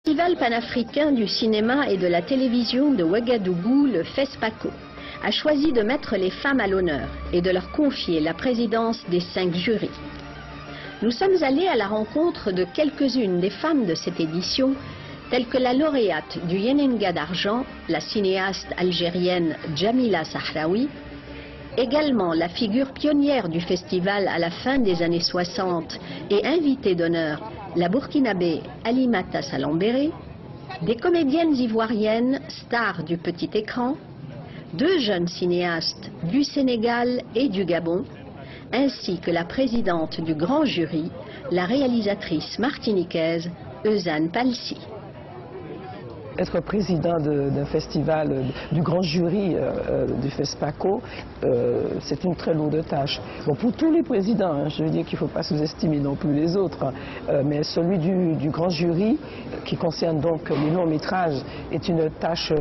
Le Festival panafricain du cinéma et de la télévision de Ouagadougou, le FESPACO, a choisi de mettre les femmes à l'honneur et de leur confier la présidence des 5 jurys. Nous sommes allés à la rencontre de quelques-unes des femmes de cette édition, telles que la lauréate du Yenenga d'argent, la cinéaste algérienne Djamila Sahraoui, également la figure pionnière du festival à la fin des années 60 et invitée d'honneur, la burkinabé Alimata Salambéré, des comédiennes ivoiriennes, stars du petit écran, 2 jeunes cinéastes du Sénégal et du Gabon, ainsi que la présidente du grand jury, la réalisatrice martiniquaise Eusanne Palsy. Être président d'un festival, du grand jury du FESPACO, c'est une très lourde tâche. Bon, pour tous les présidents, hein, je veux dire qu'il ne faut pas sous-estimer non plus les autres, hein, mais celui du grand jury, qui concerne donc les longs métrages, est une tâche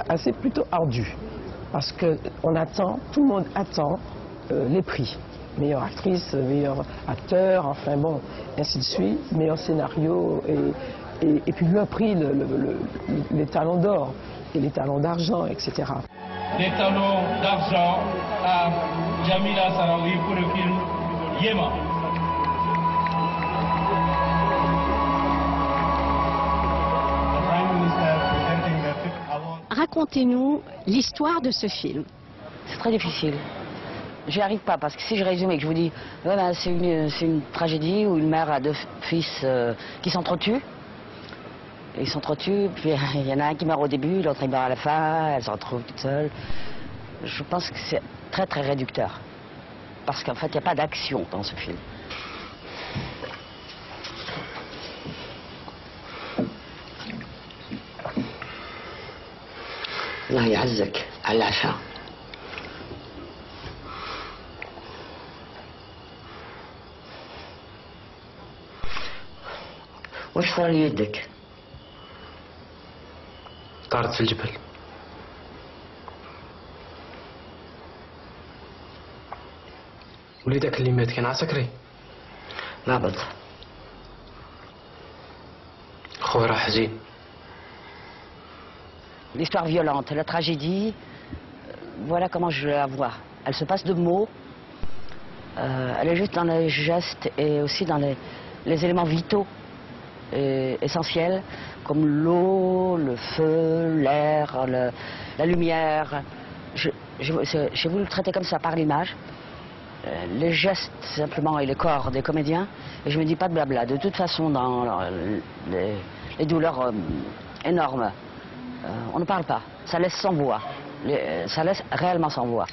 assez plutôt ardue. Parce que tout le monde attend les prix. Meilleure actrice, meilleur acteur, enfin bon, ainsi de suite, meilleur scénario et puis le prix, les talons d'or et les talons d'argent, etc. Les talons d'argent à Djamila Sahraoui pour le film Yéma. Racontez-nous l'histoire de ce film. C'est très difficile. J'y arrive pas parce que si je résume et que je vous dis voilà, c'est une tragédie où une mère a 2 fils qui s'entretuent. Ils s'entretuent, puis il y en a un qui meurt au début, l'autre il meurt à la fin, elle se retrouve toute seule. Je pense que c'est très très réducteur. Parce qu'en fait, il n'y a pas d'action dans ce film. الله يعزك على العشاء. وش صار ليدك؟ طارت في الجبل. وليدك اللي مات كان عسكري؟ نابض. خويا راه حزين. L'histoire violente, la tragédie, voilà comment je la vois. Elle se passe de mots, elle est juste dans les gestes et aussi dans les éléments vitaux et essentiels, comme l'eau, le feu, l'air, la lumière. J'ai voulu le traiter comme ça, par l'image. Les gestes simplement et les corps des comédiens, et je me dis pas de blabla. De toute façon, dans les douleurs énormes, on ne parle pas, ça laisse sans voix, ça laisse réellement sans voix.